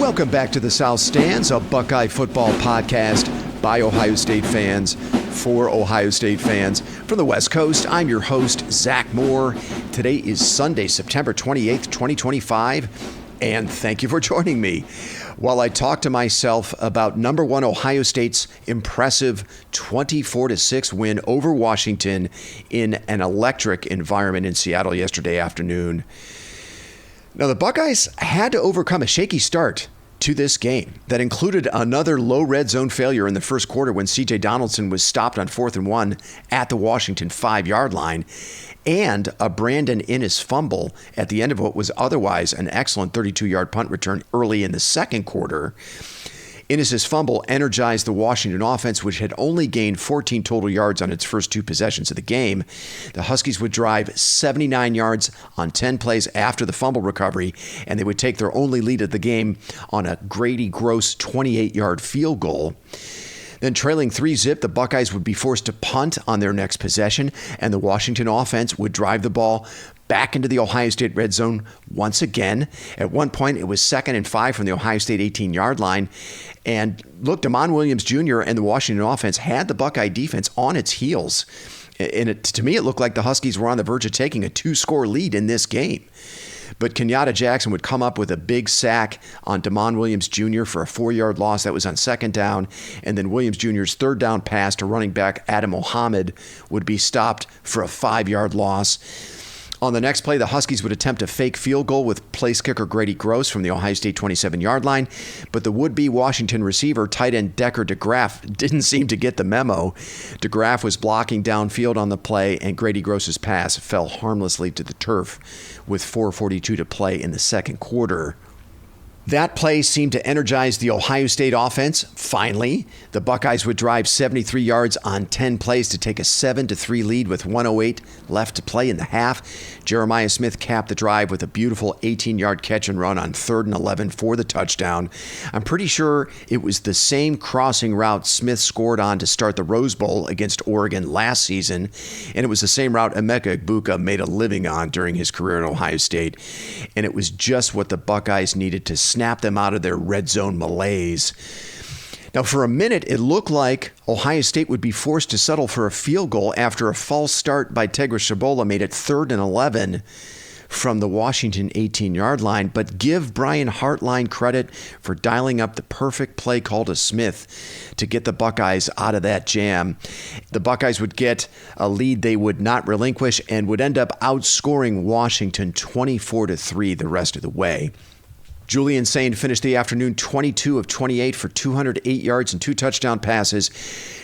Welcome back to the South Stands, a Buckeye football podcast by Ohio State fans for Ohio State fans. From the West Coast, I'm your host, Zach Moore. Today is Sunday, September 28th, 2025, and thank you for joining me while I talk to myself about number one Ohio State's impressive 24-6 win over Washington in an electric environment in Seattle yesterday afternoon. Now, the Buckeyes had to overcome a shaky start to this game that included another low red zone failure in the first quarter when C.J. Donaldson was stopped on 4th and 1 at the Washington 5-yard line, and a Brandon Inniss fumble at the end of what was otherwise an excellent 32-yard punt return early in the second quarter. Innis's fumble energized the Washington offense, which had only gained 14 total yards on its first two possessions of the game. The Huskies would drive 79 yards on 10 plays after the fumble recovery, and they would take their only lead of the game on a Grady Gross 28-yard field goal. Then trailing 3-0, the Buckeyes would be forced to punt on their next possession, and the Washington offense would drive the ball back into the Ohio State red zone once again. At one point, it was 2nd and 5 from the Ohio State 18-yard line. And look, Damon Williams Jr. and the Washington offense had the Buckeye defense on its heels. And to me, it looked like the Huskies were on the verge of taking a 2-score lead in this game. But Kenyatta Jackson would come up with a big sack on Damon Williams Jr. for a 4-yard loss. That was on 2nd down. And then Williams Jr.'s 3rd down pass to running back Adam Mohammed would be stopped for a 5-yard loss. On the next play, the Huskies would attempt a fake field goal with place kicker Grady Gross from the Ohio State 27-yard line, but the would-be Washington receiver, tight end Decker DeGraff, didn't seem to get the memo. DeGraff was blocking downfield on the play, and Grady Gross's pass fell harmlessly to the turf with 4:42 to play in the second quarter. That play seemed to energize the Ohio State offense. Finally, the Buckeyes would drive 73 yards on 10 plays to take a 7-3 lead with 1:08 left to play in the half. Jeremiah Smith capped the drive with a beautiful 18-yard catch and run on 3rd and 11 for the touchdown. I'm pretty sure it was the same crossing route Smith scored on to start the Rose Bowl against Oregon last season, and it was the same route Emeka Egbuka made a living on during his career at Ohio State. And it was just what the Buckeyes needed to snap them out of their red zone malaise. Now, for a minute, it looked like Ohio State would be forced to settle for a field goal after a false start by Tegra Shabola made it 3rd and 11 from the Washington 18-yard line, but give Brian Hartline credit for dialing up the perfect play call to Smith to get the Buckeyes out of that jam. The Buckeyes would get a lead they would not relinquish and would end up outscoring Washington 24-3 the rest of the way. Julian Sayin finished the afternoon 22 of 28 for 208 yards and 2 touchdown passes.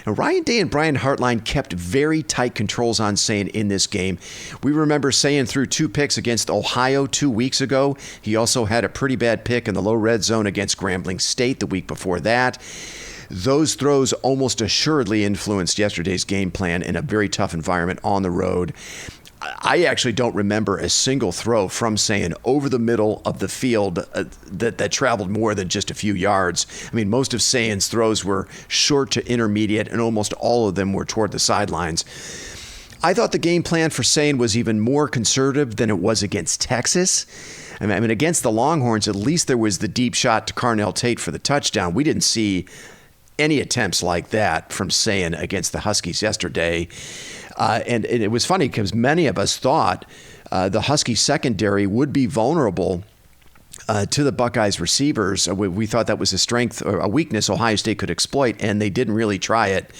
And Ryan Day and Brian Hartline kept very tight controls on Sayin in this game. We remember Sayin threw 2 picks against Ohio 2 weeks ago. He also had a pretty bad pick in the low red zone against Grambling State the week before that. Those throws almost assuredly influenced yesterday's game plan in a very tough environment on the road. I actually don't remember a single throw from Sayin over the middle of the field that traveled more than just a few yards. I mean, most of Sayin's throws were short to intermediate, and almost all of them were toward the sidelines. I thought the game plan for Sayin was even more conservative than it was against Texas. I mean, against the Longhorns, at least there was the deep shot to Carnell Tate for the touchdown. We didn't see any attempts like that from Sayin against the Huskies yesterday. And it was funny because many of us thought the Husky secondary would be vulnerable to the Buckeyes receivers. We thought that was a strength or a weakness Ohio State could exploit, and they didn't really try it.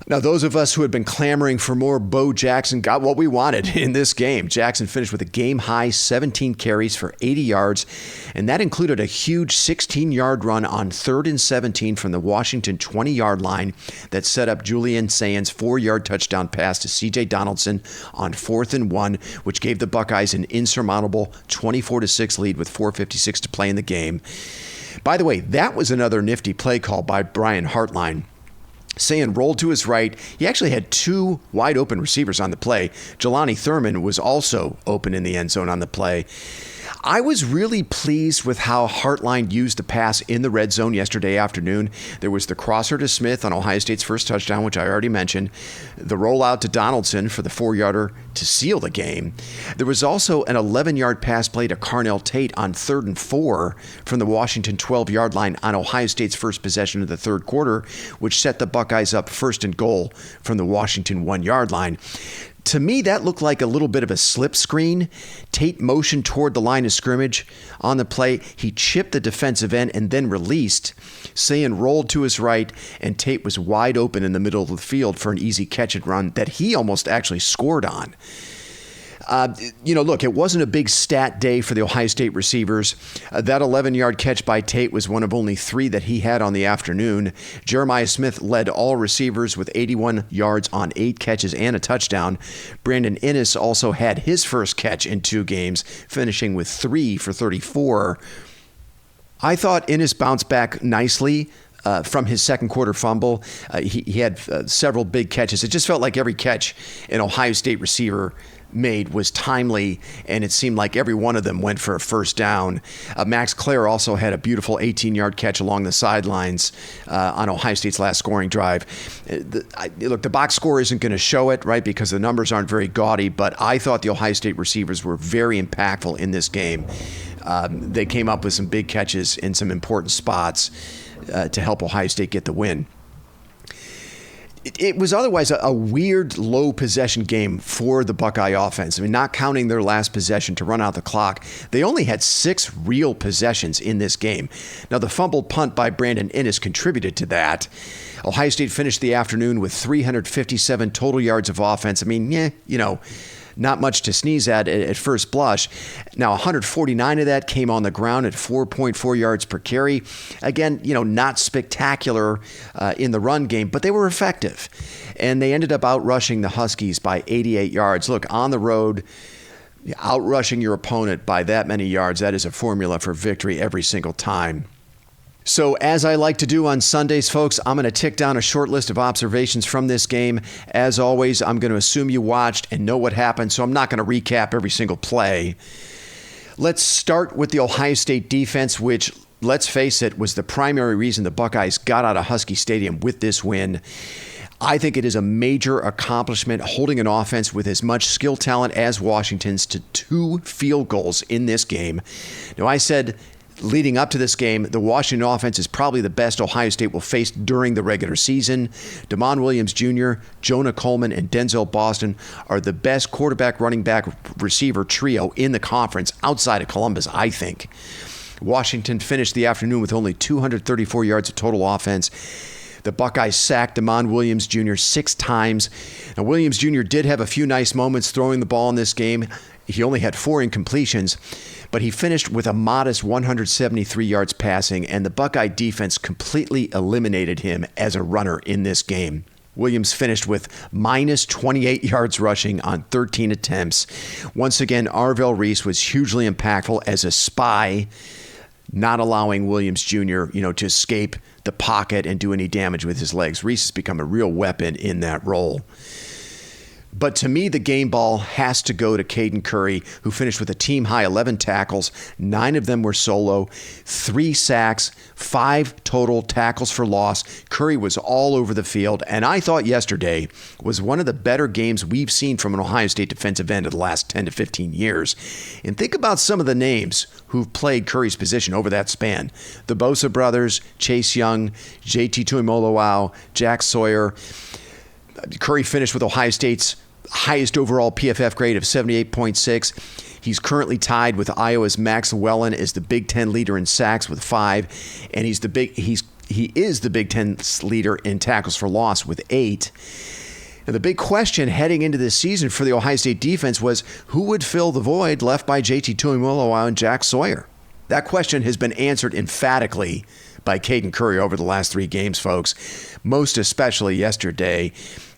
Now, those of us who had been clamoring for more Bo Jackson got what we wanted in this game. Jackson finished with a game-high 17 carries for 80 yards, and that included a huge 16-yard run on 3rd and 17 from the Washington 20-yard line that set up Julian Sayin's 4-yard touchdown pass to C.J. Donaldson on 4th and 1, which gave the Buckeyes an insurmountable 24-6 lead with 4:56 to play in the game. By the way, that was another nifty play call by Brian Hartline. Sayin rolled to his right. He actually had 2 wide open receivers on the play. Jelani Thurman was also open in the end zone on the play. I was really pleased with how Hartline used the pass in the red zone yesterday afternoon. There was the crosser to Smith on Ohio State's first touchdown, which I already mentioned. The rollout to Donaldson for the 4-yarder to seal the game. There was also an 11-yard pass play to Carnell Tate on 3rd and 4 from the Washington 12-yard line on Ohio State's first possession of the third quarter, which set the Buckeyes up 1st and goal from the Washington 1-yard line. To me, that looked like a little bit of a slip screen. Tate motioned toward the line of scrimmage on the play. He chipped the defensive end and then released. Sayan rolled to his right, and Tate was wide open in the middle of the field for an easy catch and run that he almost actually scored on. Look, it wasn't a big stat day for the Ohio State receivers. That 11-yard catch by Tate was one of only 3 that he had on the afternoon. Jeremiah Smith led all receivers with 81 yards on 8 catches and a touchdown. Brandon Inniss also had his first catch in 2 games, finishing with 3 for 34. I thought Inniss bounced back nicely from his second quarter fumble. He had several big catches. It just felt like every catch an Ohio State receiver made was timely, and it seemed like every one of them went for a first down. Max Clare also had a beautiful 18-yard catch along the sidelines on Ohio State's last scoring drive. The box score isn't going to show it, right, because the numbers aren't very gaudy, but I thought the Ohio State receivers were very impactful in this game. They came up with some big catches in some important spots to help Ohio State get the win. It was otherwise a weird low possession game for the Buckeye offense. I mean, not counting their last possession to run out the clock, they only had 6 real possessions in this game. Now, the fumbled punt by Brandon Inniss contributed to that. Ohio State finished the afternoon with 357 total yards of offense. I mean, not much to sneeze at first blush. Now, 149 of that came on the ground at 4.4 yards per carry. Again, not spectacular in the run game, but they were effective. And they ended up outrushing the Huskies by 88 yards. Look, on the road, outrushing your opponent by that many yards, that is a formula for victory every single time. So as I like to do on Sundays, folks, I'm going to tick down a short list of observations from this game. As always, I'm going to assume you watched and know what happened, so I'm not going to recap every single play. Let's start with the Ohio State defense, which, let's face it, was the primary reason the Buckeyes got out of Husky Stadium with this win. I think it is a major accomplishment holding an offense with as much skill talent as Washington's to 2 field goals in this game. Now, I said leading up to this game, the Washington offense is probably the best Ohio State will face during the regular season. Damon Williams Jr., Jonah Coleman, and Denzel Boston are the best quarterback, running back, receiver trio in the conference outside of Columbus, I think. Washington finished the afternoon with only 234 yards of total offense. The Buckeyes sacked Damon Williams Jr. 6 times. Now, Williams Jr. did have a few nice moments throwing the ball in this game. He only had 4 incompletions, but he finished with a modest 173 yards passing, and the Buckeye defense completely eliminated him as a runner in this game. Williams finished with minus 28 yards rushing on 13 attempts. Once again, Arvell Reese was hugely impactful as a spy, not allowing Williams Jr., to escape the pocket and do any damage with his legs. Reese has become a real weapon in that role. But to me, the game ball has to go to Caden Curry, who finished with a team-high 11 tackles. 9 of them were solo, 3 sacks, 5 total tackles for loss. Curry was all over the field, and I thought yesterday was one of the better games we've seen from an Ohio State defensive end in the last 10 to 15 years. And think about some of the names who've played Curry's position over that span. The Bosa brothers, Chase Young, JT Tuimoloau, Jack Sawyer. Curry finished with Ohio State's highest overall PFF grade of 78.6. He's currently tied with Iowa's Max Llewellyn as the Big Ten leader in sacks with 5, and he is the Big Ten leader in tackles for loss with 8. And the big question heading into this season for the Ohio State defense was who would fill the void left by JT Tuimoloau and Jack Sawyer. That question has been answered emphatically by Caden Curry over the last 3 games, folks. Most especially yesterday,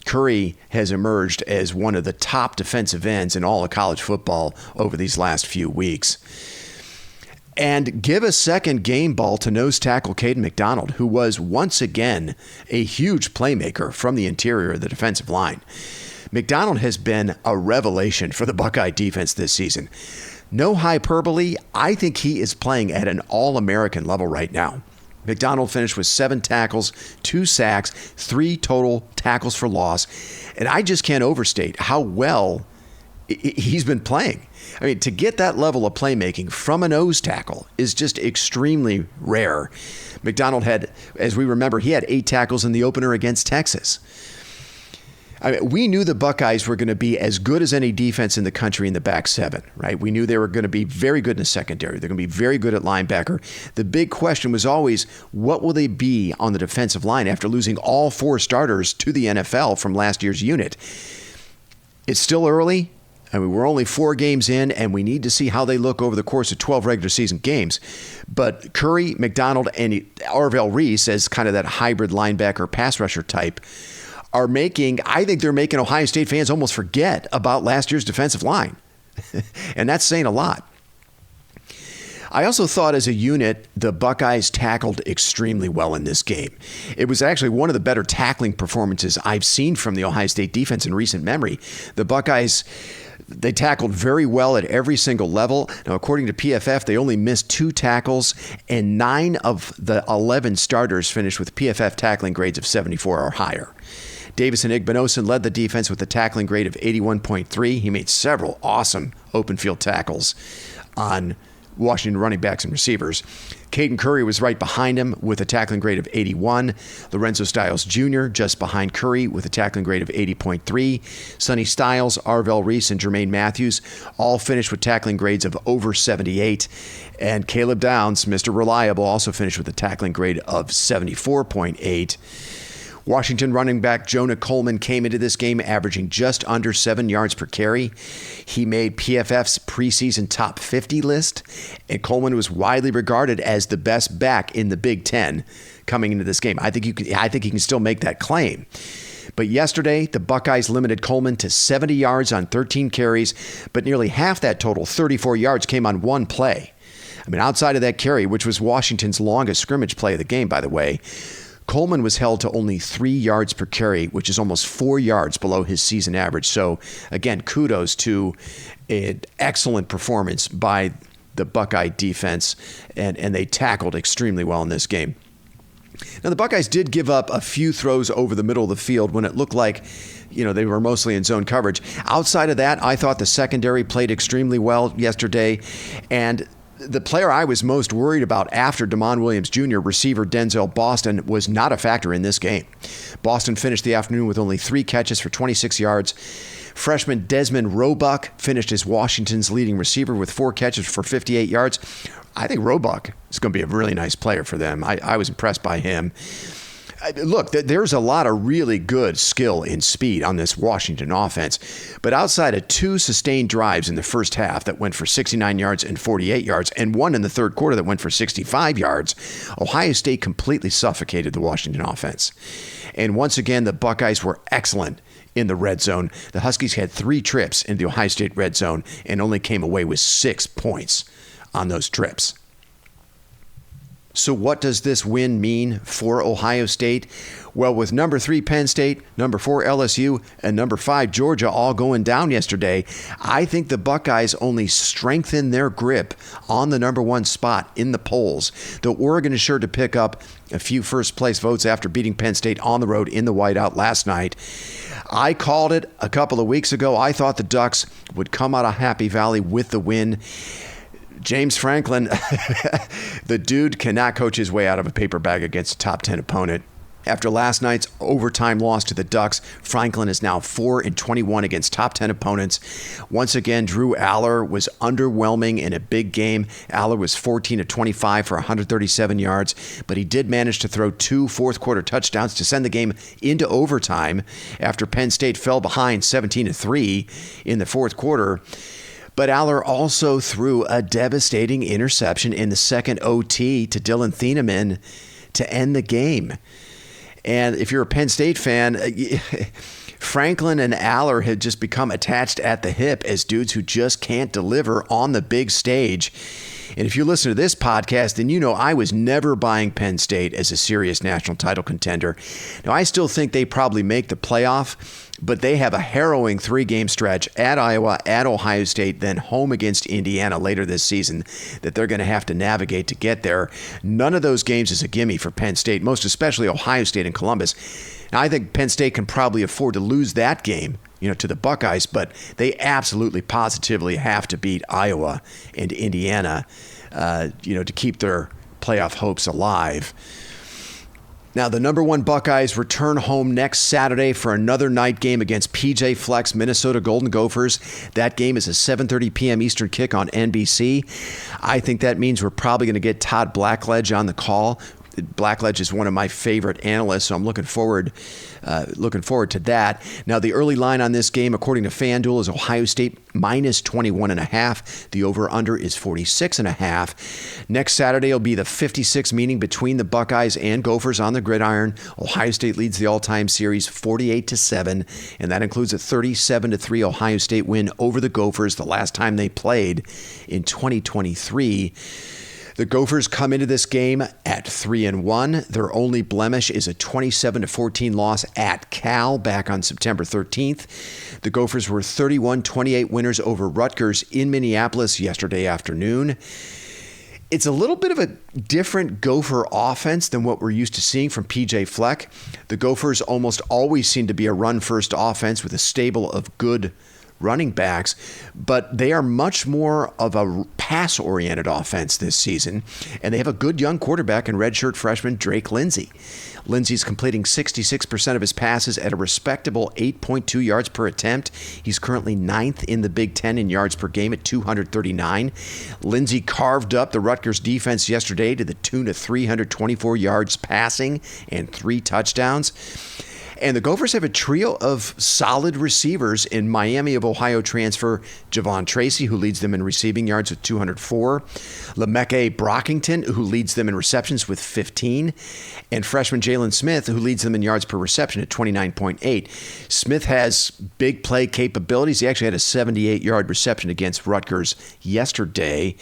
Curry has emerged as one of the top defensive ends in all of college football over these last few weeks. And give a second game ball to nose tackle Caden McDonald, who was once again a huge playmaker from the interior of the defensive line. McDonald has been a revelation for the Buckeye defense this season. No hyperbole, I think he is playing at an All-American level right now. McDonald finished with 7 tackles, 2 sacks, 3 total tackles for loss. And I just can't overstate how well he's been playing. I mean, to get that level of playmaking from a nose tackle is just extremely rare. McDonald had, as we remember, he had 8 tackles in the opener against Texas. I mean, we knew the Buckeyes were going to be as good as any defense in the country in the back 7, right? We knew they were going to be very good in the secondary. They're going to be very good at linebacker. The big question was always, what will they be on the defensive line after losing all 4 starters to the NFL from last year's unit? It's still early. I mean, we're only 4 games in, and we need to see how they look over the course of 12 regular season games. But Curry, McDonald, and Arvell Reese, as kind of that hybrid linebacker pass rusher type, I think they're making Ohio State fans almost forget about last year's defensive line. And that's saying a lot. I also thought as a unit, the Buckeyes tackled extremely well in this game. It was actually one of the better tackling performances I've seen from the Ohio State defense in recent memory. The Buckeyes, they tackled very well at every single level. Now, according to PFF, they only missed 2 tackles, and 9 of the 11 starters finished with PFF tackling grades of 74 or higher. Davison Igbinosun led the defense with a tackling grade of 81.3. He made several awesome open field tackles on Washington running backs and receivers. Caden Curry was right behind him with a tackling grade of 81. Lorenzo Styles Jr. just behind Curry with a tackling grade of 80.3. Sonny Styles, Arvell Reese, and Jermaine Matthews all finished with tackling grades of over 78. And Caleb Downs, Mr. Reliable, also finished with a tackling grade of 74.8. Washington running back Jonah Coleman came into this game averaging just under 7 yards per carry. He made PFF's preseason top 50 list, and Coleman was widely regarded as the best back in the Big Ten coming into this game. I think he can still make that claim. But yesterday, the Buckeyes limited Coleman to 70 yards on 13 carries, but nearly half that total, 34 yards, came on one play. I mean, outside of that carry, which was Washington's longest scrimmage play of the game, by the way, Coleman was held to only 3 yards per carry, which is almost 4 yards below his season average. So, again, kudos to an excellent performance by the Buckeye defense, and they tackled extremely well in this game. Now, the Buckeyes did give up a few throws over the middle of the field when it looked like, they were mostly in zone coverage. Outside of that, I thought the secondary played extremely well yesterday, and the player I was most worried about after Damon Williams Jr., receiver Denzel Boston, was not a factor in this game. Boston finished the afternoon with only 3 catches for 26 yards. Freshman Desmond Roebuck finished as Washington's leading receiver with 4 catches for 58 yards. I think Roebuck is going to be a really nice player for them. I was impressed by him. Look, there's a lot of really good skill and speed on this Washington offense, but outside of 2 sustained drives in the first half that went for 69 yards and 48 yards, and 1 in the third quarter that went for 65 yards, Ohio State completely suffocated the Washington offense. And once again, the Buckeyes were excellent in the red zone. The Huskies had 3 trips into the Ohio State red zone and only came away with 6 points on those trips. So what does this win mean for Ohio State? Well, with number 3 Penn State, number 4 LSU, and number 5 Georgia all going down yesterday, I think the Buckeyes only strengthen their grip on the number 1 spot in the polls. Though Oregon is sure to pick up a few first-place votes after beating Penn State on the road in the whiteout last night. I called it a couple of weeks ago. I thought the Ducks would come out of Happy Valley with the win. James Franklin, the dude cannot coach his way out of a paper bag against a top 10 opponent. After last night's overtime loss to the Ducks, Franklin is now 4-21 against top 10 opponents. Once again, Drew Aller was underwhelming in a big game. Aller was 14-25 for 137 yards, but he did manage to throw 2 fourth-quarter touchdowns to send the game into overtime after Penn State fell behind 17-3 in the fourth quarter. But Aller also threw a devastating interception in the second OT to Dylan Thieneman to end the game. And if you're a Penn State fan, Franklin and Aller had just become attached at the hip as dudes who just can't deliver on the big stage. And if you listen to this podcast, then you know I was never buying Penn State as a serious national title contender. Now, I still think they probably make the playoff, but they have a harrowing 3-game stretch at Iowa, at Ohio State, then home against Indiana later this season that they're going to have to navigate to get there. None of those games is a gimme for Penn State, most especially Ohio State and Columbus. Now, I think Penn State can probably afford to lose that game, to the Buckeyes, but they absolutely positively have to beat Iowa and Indiana, to keep their playoff hopes alive. Now, the number 1 Buckeyes return home next Saturday for another night game against PJ Fleck's Minnesota Golden Gophers. That game is a 7:30 p.m. Eastern kick on NBC. I think that means we're probably going to get Todd Blackledge on the call. Blackledge is one of my favorite analysts, so I'm looking forward to that. Now, the early line on this game, according to FanDuel, is Ohio State minus 21.5. The over-under is 46.5. Next Saturday will be the 56th meeting between the Buckeyes and Gophers on the gridiron. Ohio State leads the all-time series 48-7, and that includes a 37-3 Ohio State win over the Gophers the last time they played in 2023. The Gophers come into this game at 3-1. Their only blemish is a 27-14 loss at Cal back on September 13th. The Gophers were 31-28 winners over Rutgers in Minneapolis yesterday afternoon. It's a little bit of a different Gopher offense than what we're used to seeing from PJ Fleck. The Gophers almost always seem to be a run-first offense with a stable of good running backs, but they are much more of a pass-oriented offense this season, and they have a good young quarterback in redshirt freshman Drake Lindsey. Lindsey's completing 66% of his passes at a respectable 8.2 yards per attempt. He's currently 9th in the Big Ten in yards per game at 239. Lindsey carved up the Rutgers defense yesterday to the tune of 324 yards passing and 3 touchdowns. And the Gophers have a trio of solid receivers in Miami of Ohio transfer Javon Tracy, who leads them in receiving yards with 204, Lemeke Brockington, who leads them in receptions with 15, and freshman Jalen Smith, who leads them in yards per reception at 29.8. Smith has big play capabilities. He actually had a 78-yard reception against Rutgers yesterday.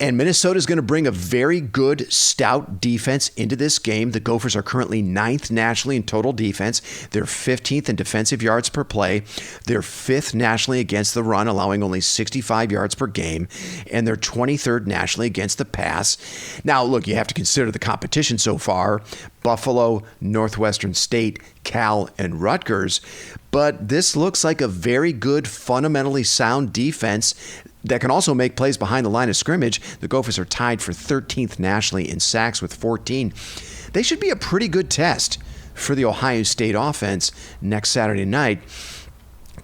And Minnesota is going to bring a very good, stout defense into this game. The Gophers are currently 9th nationally in total defense. They're 15th in defensive yards per play. They're 5th nationally against the run, allowing only 65 yards per game. And they're 23rd nationally against the pass. Now, look, you have to consider the competition so far. Buffalo, Northwestern State, Cal, and Rutgers. But this looks like a very good, fundamentally sound defense that can also make plays behind the line of scrimmage. The Gophers are tied for 13th nationally in sacks with 14. They should be a pretty good test for the Ohio State offense next Saturday night.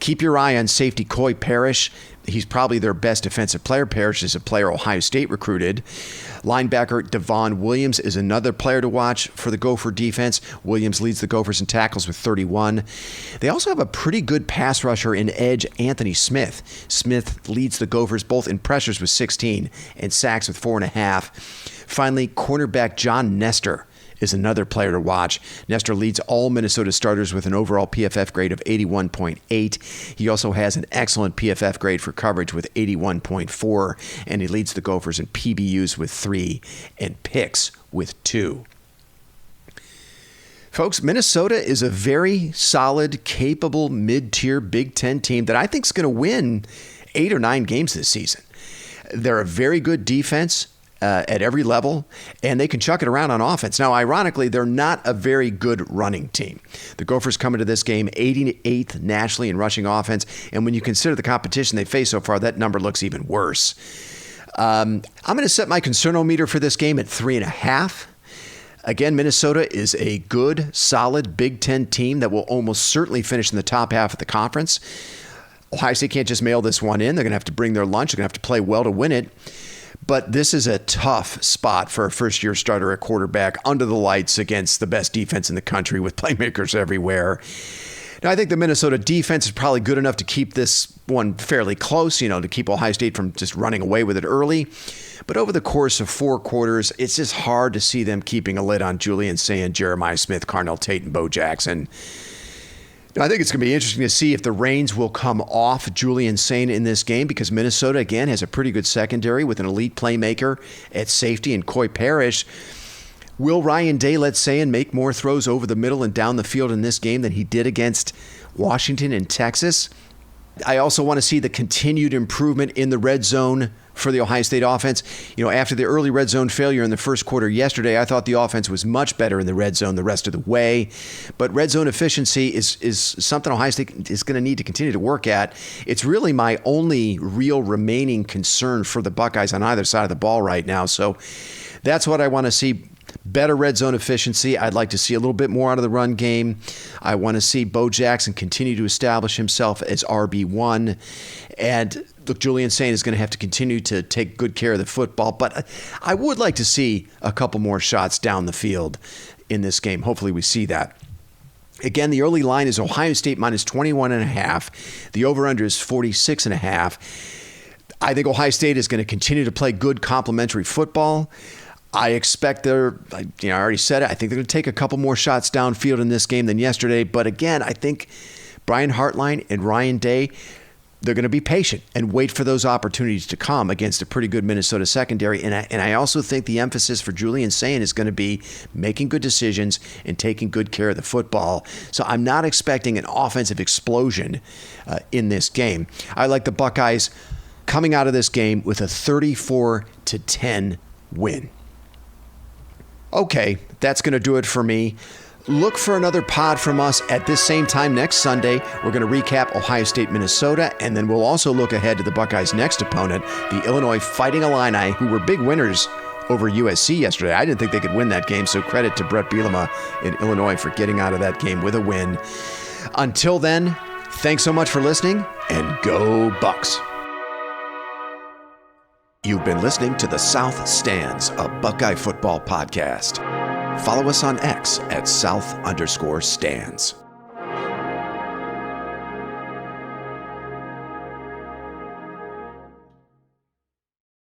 Keep your eye on safety Coy Parrish. He's probably their best defensive player. Parrish is a player Ohio State recruited. Linebacker Devon Williams is another player to watch for the Gopher defense. Williams leads the Gophers in tackles with 31. They also have a pretty good pass rusher in edge Anthony Smith. Smith leads the Gophers both in pressures with 16 and sacks with 4.5. Finally, cornerback John Nestor is another player to watch. Nestor leads all Minnesota starters with an overall PFF grade of 81.8. He also has an excellent PFF grade for coverage with 81.4, and he leads the Gophers in PBUs with 3 and picks with 2. Folks, Minnesota is a very solid, capable, mid-tier Big Ten team that I think is going to win 8 or 9 games this season. They're a very good defense at every level, and they can chuck it around on offense. Now, ironically, they're not a very good running team. The Gophers come into this game 88th nationally in rushing offense, and when you consider the competition they face so far, that number looks even worse. I'm going to set my concernometer for this game at 3.5. Again, Minnesota is a good, solid Big Ten team that will almost certainly finish in the top half of the conference. Ohio State can't just mail this one in. They're going to have to bring their lunch. They're going to have to play well to win it. But this is a tough spot for a first-year starter at quarterback under the lights against the best defense in the country with playmakers everywhere. Now, I think the Minnesota defense is probably good enough to keep this one fairly close, to keep Ohio State from just running away with it early. But over the course of 4 quarters, it's just hard to see them keeping a lid on Julian Sayin, Jeremiah Smith, Carnell Tate, and Bo Jackson. I think it's going to be interesting to see if the reins will come off Julian Sain in this game, because Minnesota, again, has a pretty good secondary with an elite playmaker at safety in Coy Parrish. Will Ryan Day, let's say, and make more throws over the middle and down the field in this game than he did against Washington and Texas? I also want to see the continued improvement in the red zone for the Ohio State offense. After the early red zone failure in the first quarter yesterday, I thought the offense was much better in the red zone the rest of the way. But red zone efficiency is something Ohio State is going to need to continue to work at. It's really my only real remaining concern for the Buckeyes on either side of the ball right now. So that's what I want to see. Better red zone efficiency. I'd like to see a little bit more out of the run game. I want to see Bo Jackson continue to establish himself as RB1. And look, Julian Sain is going to have to continue to take good care of the football. But I would like to see a couple more shots down the field in this game. Hopefully we see that. Again, the early line is Ohio State minus 21.5. The over-under is 46.5. I think Ohio State is going to continue to play good complementary football. I expect I already said it, I think they're going to take a couple more shots downfield in this game than yesterday. But again, I think Brian Hartline and Ryan Day, they're going to be patient and wait for those opportunities to come against a pretty good Minnesota secondary. And I also think the emphasis for Julian Sain is going to be making good decisions and taking good care of the football. So I'm not expecting an offensive explosion in this game. I like the Buckeyes coming out of this game with a 34-10 win. Okay, that's going to do it for me. Look for another pod from us at this same time next Sunday. We're going to recap Ohio State, Minnesota, and then we'll also look ahead to the Buckeyes' next opponent, the Illinois Fighting Illini, who were big winners over USC yesterday. I didn't think they could win that game, so credit to Brett Bielema in Illinois for getting out of that game with a win. Until then, thanks so much for listening, and go Bucks. You've been listening to The South Stands, a Buckeye football podcast. Follow us on X at South_Stands.